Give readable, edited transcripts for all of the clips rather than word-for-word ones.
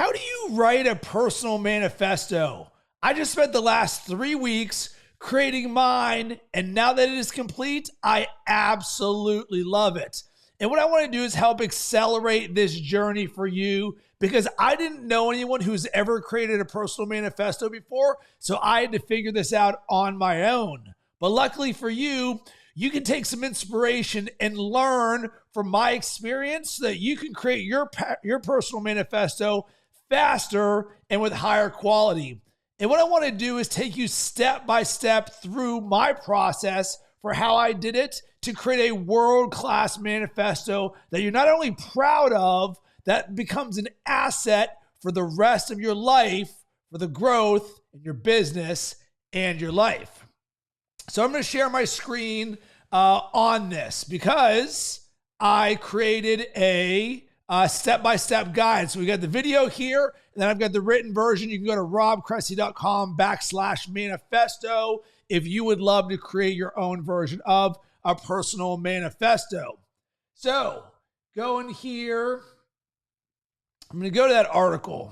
How do you write a personal manifesto? I just spent the last 3 weeks creating mine, and now that it is complete, I absolutely love it. And what I want to do is help accelerate this journey for you, because I didn't know anyone who's ever created a personal manifesto before, so I had to figure this out on my own. But luckily for you, you can take some inspiration and learn from my experience so that you can create your personal manifesto faster and with higher quality. And what I want to do is take you step by step through my process for how I did it to create a world-class manifesto that you're not only proud of, that becomes an asset for the rest of your life, for the growth in your business and your life. So I'm going to share my screen on this because I created a step-by-step guide. So we got the video here, and then I've got the written version. You can go to robcressy.com/manifesto if you would love to create your own version of a personal manifesto. So go in here. I'm going to go to that article.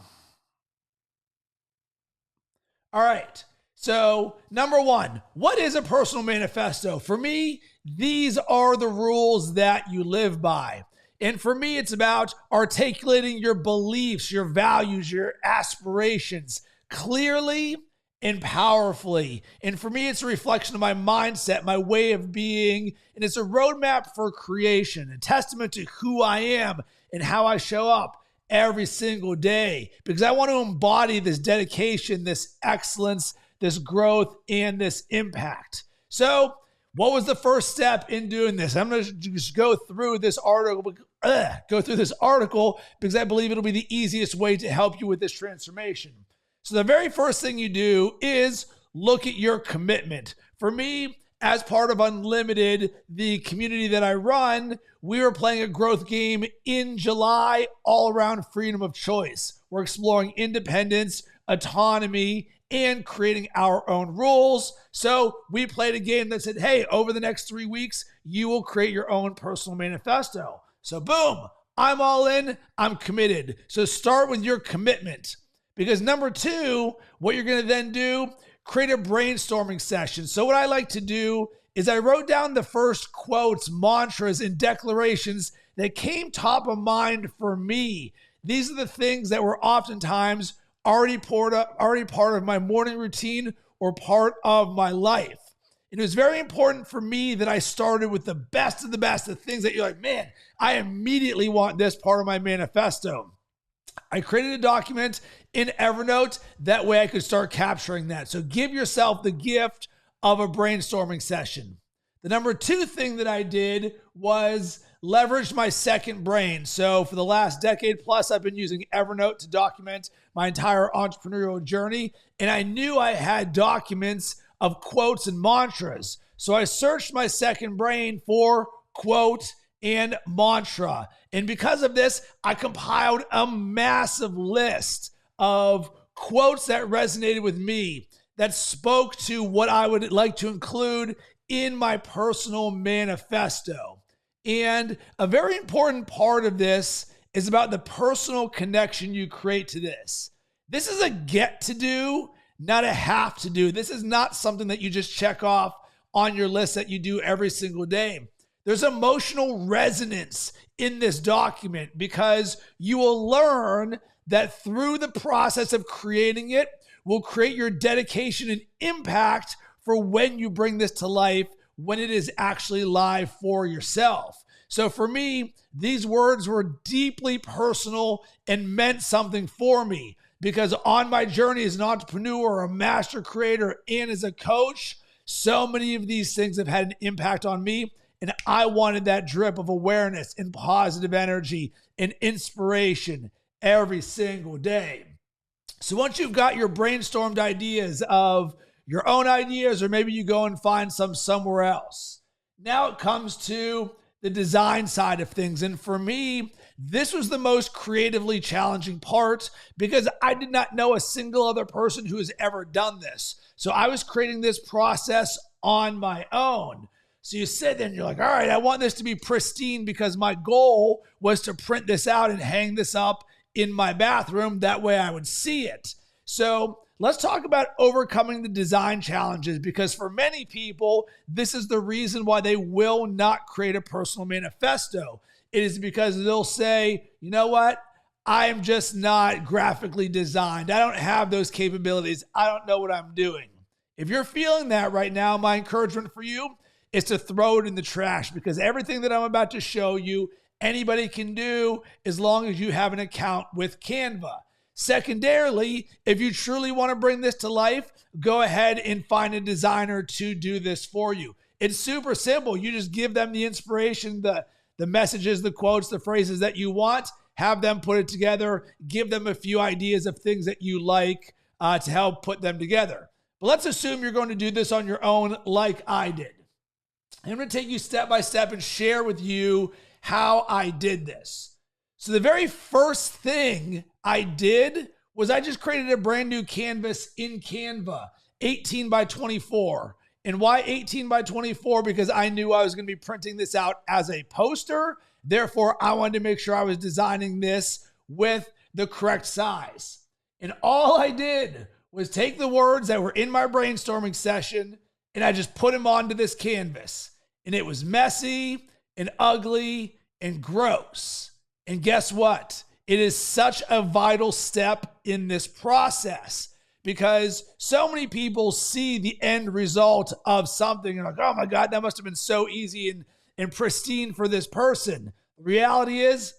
All right. So number one, what is a personal manifesto? For me, these are the rules that you live by. And for me, it's about articulating your beliefs, your values, your aspirations clearly and powerfully. And for me, it's a reflection of my mindset, my way of being, and it's a roadmap for creation, a testament to who I am and how I show up every single day, because I want to embody this dedication, this excellence, this growth, and this impact. So what was the first step in doing this? I'm going to just go through this article because I believe it'll be the easiest way to help you with this transformation. So the very first thing you do is look at your commitment. For me, as part of Unlimited, the community that I run, we were playing a growth game in July all around freedom of choice. We're exploring independence, autonomy, and creating our own rules. So we played a game that said, hey, over the next 3 weeks, you will create your own personal manifesto. So boom, I'm all in, I'm committed. So start with your commitment. Because number two, what you're going to then do, create a brainstorming session. So what I like to do is I wrote down the first quotes, mantras, and declarations that came top of mind for me. These are the things that were oftentimes already part of my morning routine or part of my life. And it was very important for me that I started with the best of the best, the things that you're like, man, I immediately want this part of my manifesto. I created a document in Evernote. That way I could start capturing that. So give yourself the gift of a brainstorming session. The number two thing that I did was leverage my second brain. So for the last decade plus, I've been using Evernote to document my entire entrepreneurial journey. And I knew I had documents of quotes and mantras. So I searched my second brain for quote and mantra. And because of this, I compiled a massive list of quotes that resonated with me, that spoke to what I would like to include in my personal manifesto. And a very important part of this is about the personal connection you create to this. This is a get to do, not a have to do. This is not something that you just check off on your list that you do every single day. There's emotional resonance in this document because you will learn that through the process of creating it will create your dedication and impact for when you bring this to life, when it is actually live for yourself. So for me, these words were deeply personal and meant something for me because on my journey as an entrepreneur, a master creator, and as a coach, so many of these things have had an impact on me. And I wanted that drip of awareness and positive energy and inspiration every single day. So once you've got your brainstormed ideas of your own ideas, or maybe you go and find some somewhere else, now it comes to the design side of things. And for me, this was the most creatively challenging part because I did not know a single other person who has ever done this. So I was creating this process on my own. So you sit there and you're like, all right, I want this to be pristine because my goal was to print this out and hang this up in my bathroom. That way I would see it. So let's talk about overcoming the design challenges, because for many people, this is the reason why they will not create a personal manifesto. It is because they'll say, you know what? I am just not graphically designed. I don't have those capabilities. I don't know what I'm doing. If you're feeling that right now, my encouragement for you is to throw it in the trash, because everything that I'm about to show you, anybody can do as long as you have an account with Canva. Secondarily, if you truly want to bring this to life, go ahead and find a designer to do this for you. It's super simple. You just give them the inspiration, the messages, the quotes, the phrases that you want, have them put it together, give them a few ideas of things that you like to help put them together. But let's assume you're going to do this on your own like I did. I'm going to take you step by step and share with you how I did this. So the very first thing I did was I just created a brand new canvas in Canva, 18 by 24. And why 18 by 24? Because I knew I was going to be printing this out as a poster. Therefore, I wanted to make sure I was designing this with the correct size. And all I did was take the words that were in my brainstorming session and I just put them onto this canvas. And it was messy and ugly and gross. And guess what? It is such a vital step in this process, because so many people see the end result of something and like, oh my God, that must have been so easy and pristine for this person. The reality is,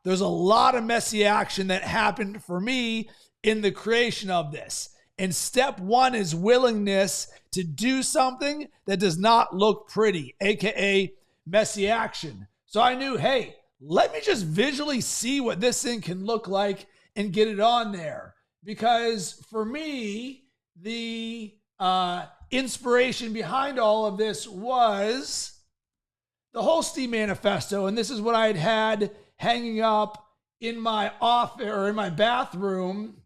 there's a lot of messy action that happened for me in the creation of this. And step one is willingness to do something that does not look pretty, AKA messy action. So I knew, hey, let me just visually see what this thing can look like and get it on there. Because for me, the inspiration behind all of this was the Holstee Manifesto. And this is what I had hanging up in my office or in my bathroom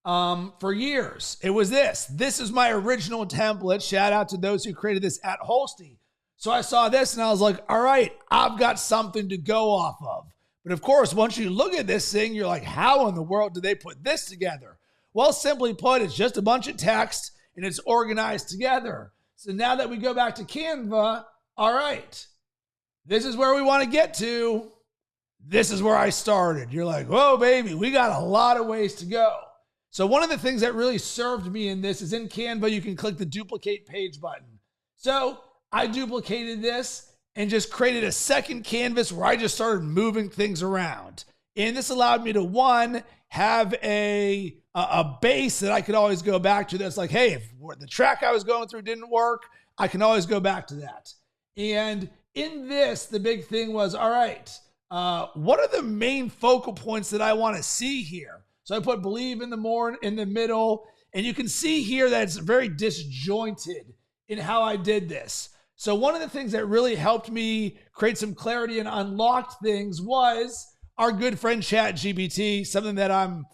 for years. It was this. This is my original template. Shout out to those who created this at Holstee. So I saw this and I was like, all right, I've got something to go off of. But of course, once you look at this thing, you're like, how in the world did they put this together? Well, simply put, it's just a bunch of text and it's organized together. So now that we go back to Canva, all right, this is where we want to get to. This is where I started. You're like, whoa, baby, we got a lot of ways to go. So one of the things that really served me in this is in Canva, you can click the duplicate page button. So I duplicated this and just created a second canvas where I just started moving things around. And this allowed me to, one, have a base that I could always go back to. That's like, hey, if the track I was going through didn't work, I can always go back to that. And in this, the big thing was, all right, what are the main focal points that I want to see here? So I put believe in the middle, and you can see here that it's very disjointed in how I did this. So one of the things that really helped me create some clarity and unlocked things was our good friend ChatGPT, something that I'm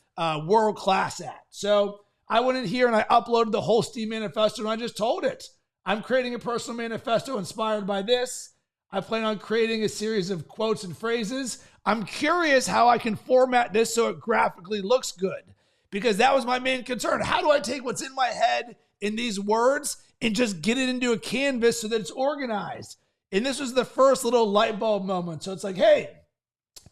world class at. So I went in here and I uploaded the Holstee Manifesto and I just told it, I'm creating a personal manifesto inspired by this. I plan on creating a series of quotes and phrases. I'm curious how I can format this so it graphically looks good, because that was my main concern. How do I take what's in my head in these words and just get it into a canvas so that it's organized? And this was the first little light bulb moment. So it's like, hey,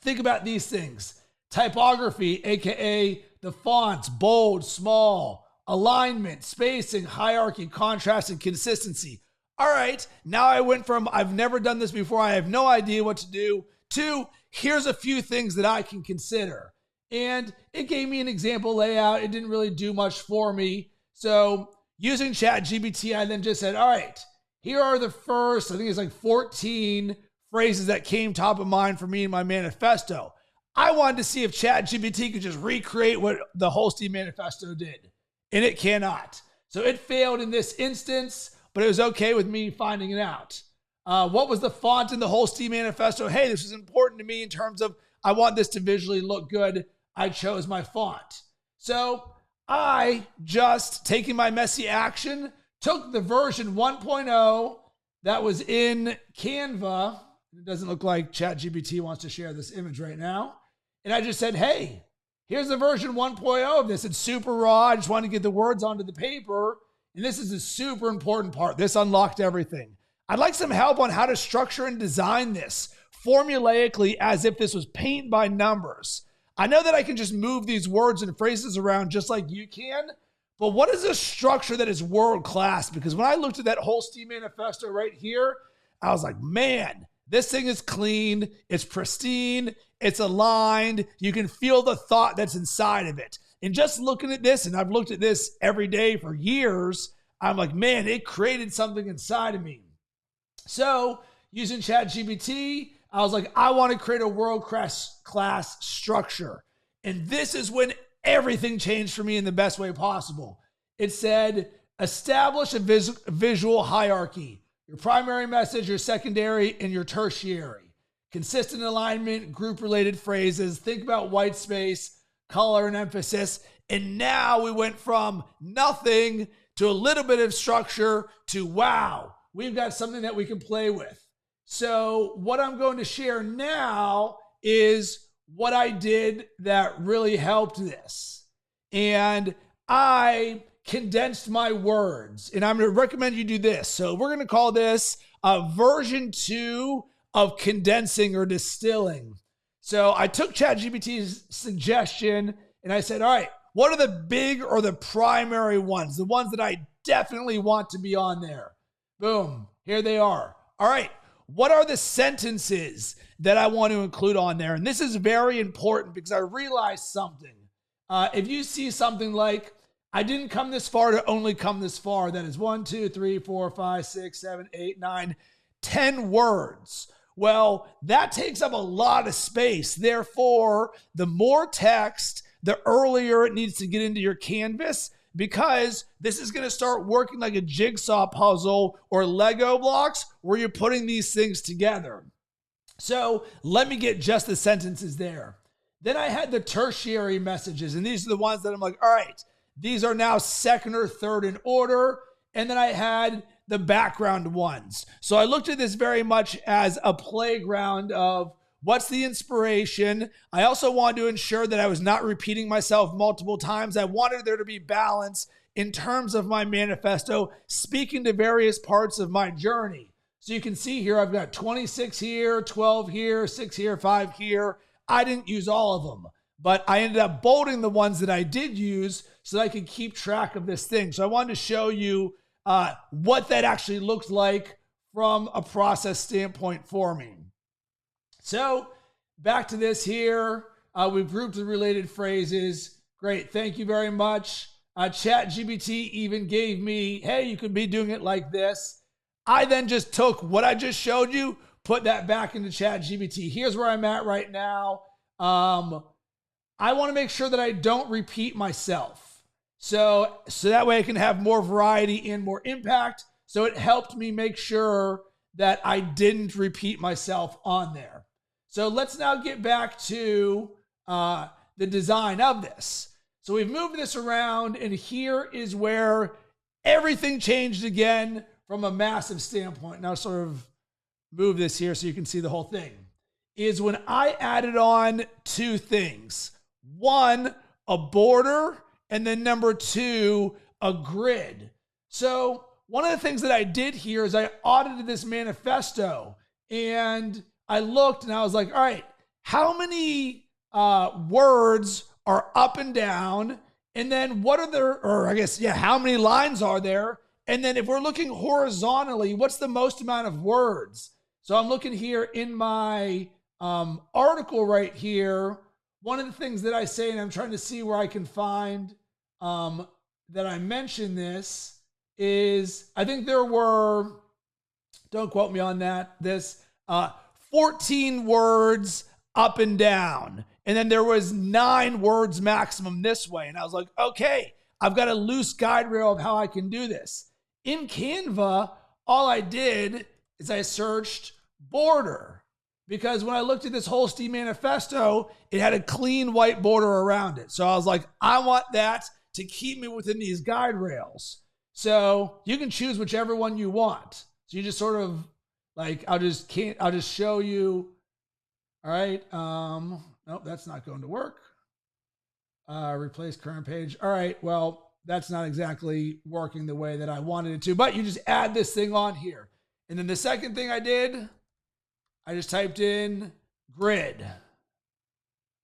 think about these things. Typography, AKA the fonts, bold, small, alignment, spacing, hierarchy, contrast, and consistency. All right, now I went from I've never done this before, I have no idea what to do, to here's a few things that I can consider. And it gave me an example layout. It didn't really do much for me. So using ChatGPT, I then just said, all right, here are the first, I think it's like 14 phrases that came top of mind for me in my manifesto. I wanted to see if ChatGPT could just recreate what the Holstee Manifesto did, and it cannot. So it failed in this instance, but it was okay with me finding it out. What was the font in the Holstee Manifesto? Hey, this is important to me in terms of I want this to visually look good. I chose my font. So I just, taking my messy action, took the version 1.0 that was in Canva. It doesn't look like ChatGPT wants to share this image right now. And I just said, hey, here's the version 1.0 of this. It's super raw. I just wanted to get the words onto the paper. And this is a super important part. This unlocked everything. I'd like some help on how to structure and design this formulaically as if this was paint by numbers. I know that I can just move these words and phrases around just like you can, but what is a structure that is world class? Because when I looked at that Holstee Manifesto right here, I was like, man, this thing is clean, it's pristine, it's aligned. You can feel the thought that's inside of it. And just looking at this, and I've looked at this every day for years, I'm like, man, it created something inside of me. So using ChatGPT, I was like, I want to create a world-class structure. And this is when everything changed for me in the best way possible. It said, establish a visual hierarchy. Your primary message, your secondary, and your tertiary. Consistent alignment, group-related phrases. Think about white space, color, and emphasis. And now we went from nothing to a little bit of structure to, wow, we've got something that we can play with. So what I'm going to share now is what I did that really helped this. And I condensed my words. And I'm going to recommend you do this. So we're going to call this version 2 of condensing or distilling. So I took ChatGPT's suggestion and I said, all right, what are the big or the primary ones? The ones that I definitely want to be on there. Boom, here they are. All right. What are the sentences that I want to include on there? And this is very important because I realized something. If you see something like, I didn't come this far to only come this far, that is 1, 2, 3, 4, 5, 6, 7, 8, 9, 10 words. Well, that takes up a lot of space. Therefore, the more text, the earlier it needs to get into your canvas, because this is going to start working like a jigsaw puzzle or Lego blocks where you're putting these things together. So let me get just the sentences there. Then I had the tertiary messages, and these are the ones that I'm like, all right, these are now second or third in order. And then I had the background ones. So I looked at this very much as a playground of what's the inspiration. I also wanted to ensure that I was not repeating myself multiple times. I wanted there to be balance in terms of my manifesto, speaking to various parts of my journey. So you can see here, I've got 26 here, 12 here, 6 here, 5 here. I didn't use all of them, but I ended up bolding the ones that I did use so that I could keep track of this thing. So I wanted to show you what that actually looks like from a process standpoint for me. So back to this here. We've grouped the related phrases. Great. Thank you very much. ChatGPT even gave me, hey, you could be doing it like this. I then just took what I just showed you, put that back into ChatGPT. Here's where I'm at right now. I want to make sure that I don't repeat myself. So that way I can have more variety and more impact. So it helped me make sure that I didn't repeat myself on there. So let's now get back to the design of this. So we've moved this around, and here is where everything changed again from a massive standpoint. Now sort of move this here so you can see the whole thing. Is when I added on 2 things. 1, a border, and then number 2, a grid. So one of the things that I did here is I audited this manifesto, and I looked and I was like, all right, how many words are up and down? And then what are there, or I guess, yeah, how many lines are there? And then if we're looking horizontally, what's the most amount of words? So I'm looking here in my article right here. One of the things that I say, and I'm trying to see where I can find that I mentioned this, is I think there were, don't quote me on that, 14 words up and down. And then there was 9 words maximum this way. And I was like, okay, I've got a loose guide rail of how I can do this. In Canva, all I did is I searched border, because when I looked at this Holstee Manifesto, it had a clean white border around it. So I was like, I want that to keep me within these guide rails. So you can choose whichever one you want. So you just sort of like, I'll just show you. All right. Nope, that's not going to work. Replace current page. All right, well, that's not exactly working the way that I wanted it to, but you just add this thing on here. And then the second thing I did, I just typed in grid.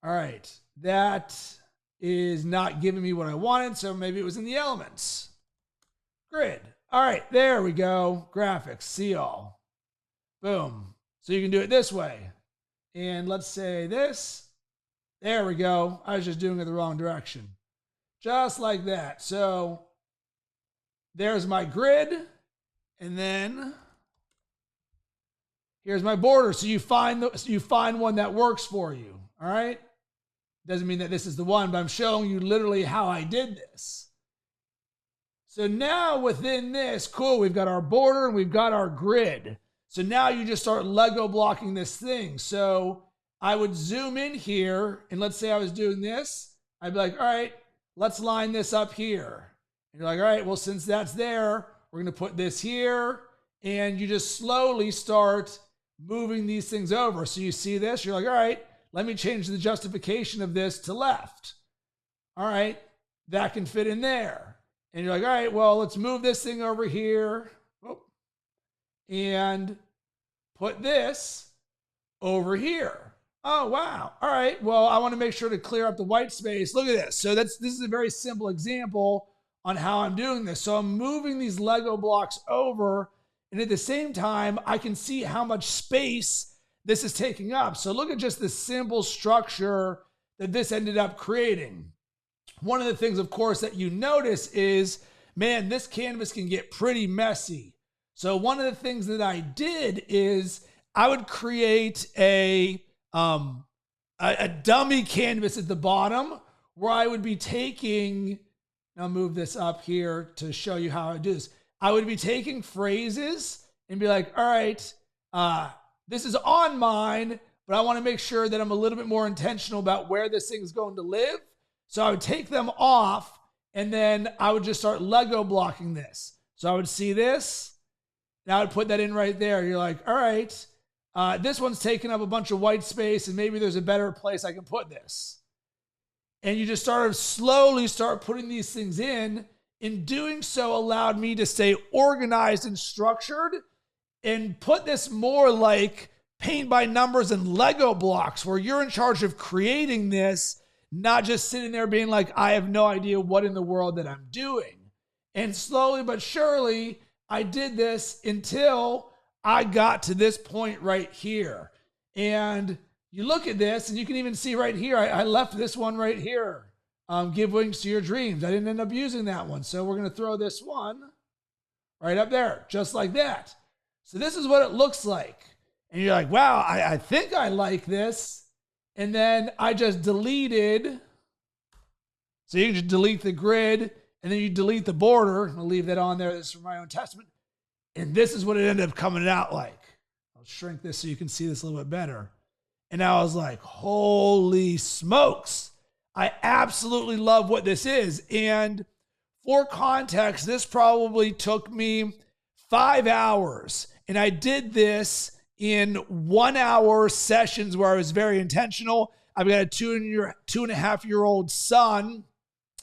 All right, that is not giving me what I wanted, so maybe it was in the elements. Grid. All right, there we go. Graphics, see all. Boom. So you can do it this way. And let's say this. There we go. I was just doing it the wrong direction. Just like that. So there's my grid. And then here's my border. So you find one that works for you. All right. Doesn't mean that this is the one, but I'm showing you literally how I did this. So now within this, cool, we've got our border and we've got our grid. So now you just start Lego blocking this thing. So I would zoom in here, and let's say I was doing this. I'd be like, all right, let's line this up here. And you're like, all right, well, since that's there, we're going to put this here. And you just slowly start moving these things over. So you see this, you're like, all right, let me change the justification of this to left. All right, that can fit in there. And you're like, all right, well, let's move this thing over here. And put this over here. Oh, wow. All right. Well, I want to make sure to clear up the white space. Look at this. So this is a very simple example on how I'm doing this. So I'm moving these Lego blocks over, and at the same time, I can see how much space this is taking up. So look at just the simple structure that this ended up creating. One of the things, of course, that you notice is, man, this canvas can get pretty messy. So one of the things that I did is I would create a dummy canvas at the bottom where I would be taking, I'll move this up here to show you how I do this. I would be taking phrases and be like, all right, this is on mine, but I want to make sure that I'm a little bit more intentional about where this thing is going to live. So I would take them off, and then I would just start Lego blocking this. So I would see this, and I would put that in right there. You're like, all right, this one's taking up a bunch of white space, and maybe there's a better place I can put this. And you just slowly start putting these things in. In doing so allowed me to stay organized and structured and put this more like paint by numbers and Lego blocks, where you're in charge of creating this, not just sitting there being like, I have no idea what in the world that I'm doing. And slowly but surely, I did this until I got to this point right here. And you look at this, and you can even see right here, I left this one right here. Give wings to your dreams. I didn't end up using that one. So we're going to throw this one right up there, just like that. So this is what it looks like. And you're like, wow, I think I like this. And then I just deleted. So you can just delete the grid, and then you delete the border. I'll leave that on there. This is for my own testament. And this is what it ended up coming out like. I'll shrink this so you can see this a little bit better. And I was like, holy smokes. I absolutely love what this is. And for context, this probably took me 5 hours. And I did this in 1 hour sessions where I was very intentional. I've got a 2.5-year-old son.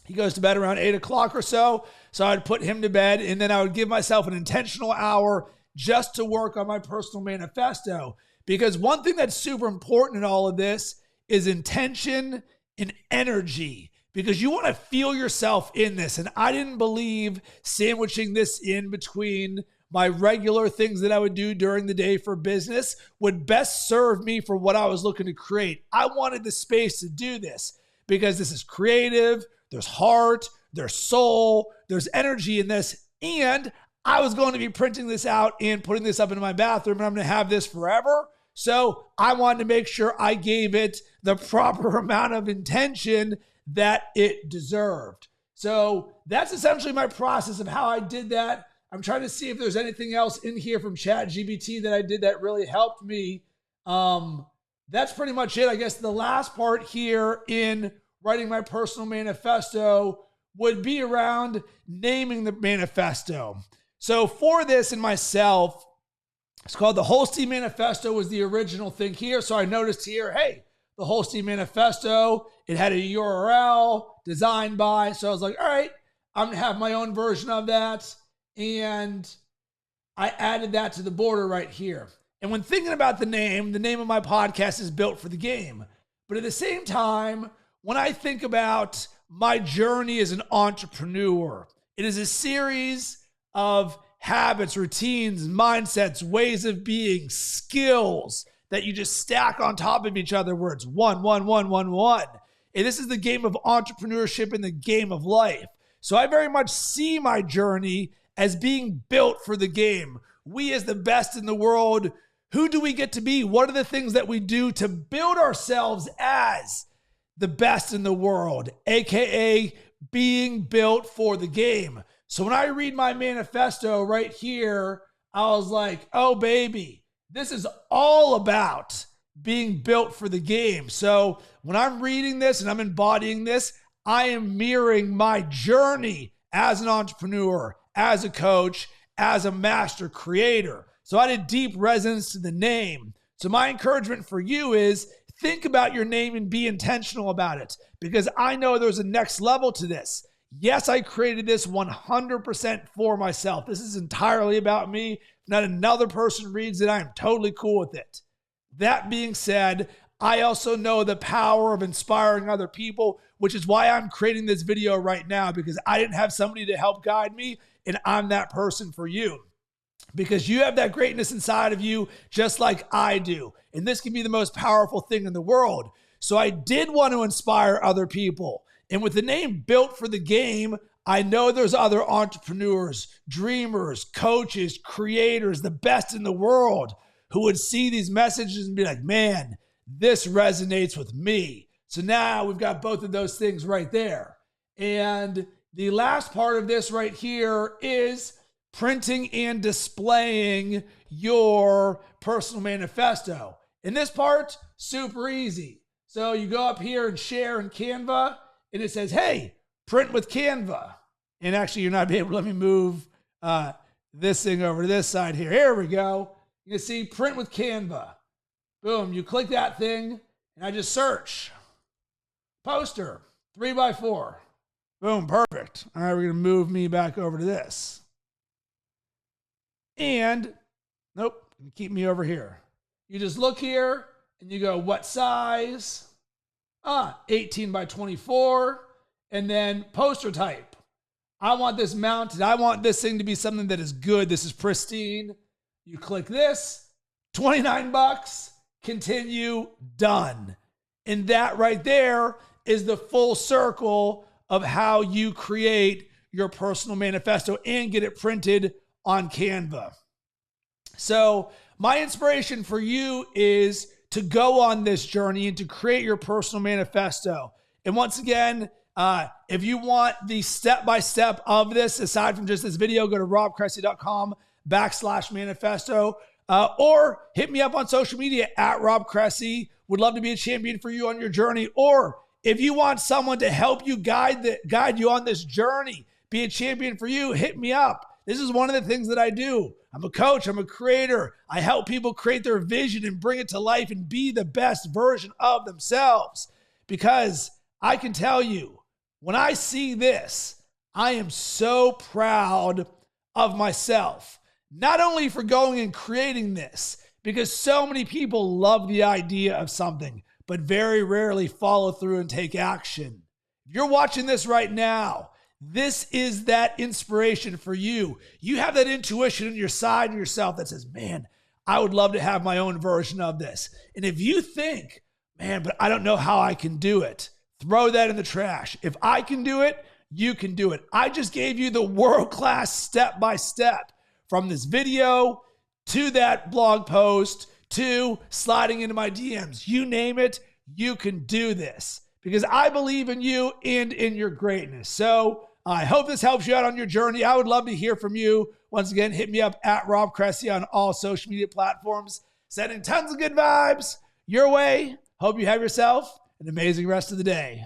He goes to bed around 8 o'clock or so. So I'd put him to bed, and then I would give myself an intentional hour just to work on my personal manifesto. Because one thing that's super important in all of this is intention and energy, because you want to feel yourself in this. And I didn't believe sandwiching this in between my regular things that I would do during the day for business would best serve me for what I was looking to create. I wanted the space to do this because this is creative, there's heart, there's soul, there's energy in this. And I was going to be printing this out and putting this up in my bathroom, and I'm going to have this forever. So I wanted to make sure I gave it the proper amount of intention that it deserved. So that's essentially my process of how I did that. I'm trying to see if there's anything else in here from ChatGPT that I did that really helped me. That's pretty much it. I guess the last part here in writing my personal manifesto would be around naming the manifesto. So for this and myself, it's called the Holstee Manifesto was the original thing here. So I noticed here, hey, the Holstee Manifesto. It had a URL designed by, so I was like, all right, I'm going to have my own version of that. And I added that to the border right here. And when thinking about the name of my podcast is Built for the Game. But at the same time, when I think about my journey as an entrepreneur, it is a series of habits, routines, mindsets, ways of being, skills that you just stack on top of each other where it's one, one, one, one, one. And this is the game of entrepreneurship and the game of life. So I very much see my journey as being built for the game. We as the best in the world, who do we get to be? What are the things that we do to build ourselves as the best in the world, AKA being built for the game? So when I read my manifesto right here, I was like, oh baby, this is all about being built for the game. So when I'm reading this and I'm embodying this, I am mirroring my journey as an entrepreneur, as a coach, as a master creator. So I did deep resonance to the name. So my encouragement for you is think about your name and be intentional about it, because I know there's a next level to this. Yes, I created this 100% for myself. This is entirely about me. If not another person reads it, I am totally cool with it. That being said, I also know the power of inspiring other people, which is why I'm creating this video right now, because I didn't have somebody to help guide me, and I'm that person for you. Because you have that greatness inside of you just like I do. And this can be the most powerful thing in the world. So I did want to inspire other people. And with the name Built for the Game, I know there's other entrepreneurs, dreamers, coaches, creators, the best in the world who would see these messages and be like, man, this resonates with me. So now we've got both of those things right there. And the last part of this right here is printing and displaying your personal manifesto. And this part, super easy. So you go up here and share in Canva, and it says, hey, print with Canva. And actually, you're not able to let me move this thing over to this side here. Here we go. You can see print with Canva. Boom, you click that thing, and I just search. Poster, 3x4. Boom, perfect. All right, we're going to move me back over to this. And, nope, keep me over here. You just look here, and you go, what size? 18x24. And then poster type. I want this mounted. I want this thing to be something that is good. This is pristine. You click this, $29, continue, done. And that right there is the full circle of how you create your personal manifesto and get it printed on Canva. So my inspiration for you is to go on this journey and to create your personal manifesto. And once again, if you want the step-by-step of this, aside from just this video, go to robcressy.com/manifesto, or hit me up on social media at Rob Cressy. Would love to be a champion for you on your journey. Or if you want someone to help you guide you on this journey, be a champion for you, hit me up. This is one of the things that I do. I'm a coach. I'm a creator. I help people create their vision and bring it to life and be the best version of themselves. Because I can tell you, when I see this, I am so proud of myself. Not only for going and creating this, because so many people love the idea of something, but very rarely follow through and take action. If you're watching this right now, this is that inspiration for you. You have that intuition in your side of yourself that says, man, I would love to have my own version of this. And if you think, man, but I don't know how I can do it, throw that in the trash. If I can do it, you can do it. I just gave you the world-class step-by-step from this video to that blog post to sliding into my DMs. You name it, you can do this because I believe in you and in your greatness. So I hope this helps you out on your journey. I would love to hear from you. Once again, hit me up at Rob Cressy on all social media platforms. Sending tons of good vibes your way. Hope you have yourself an amazing rest of the day.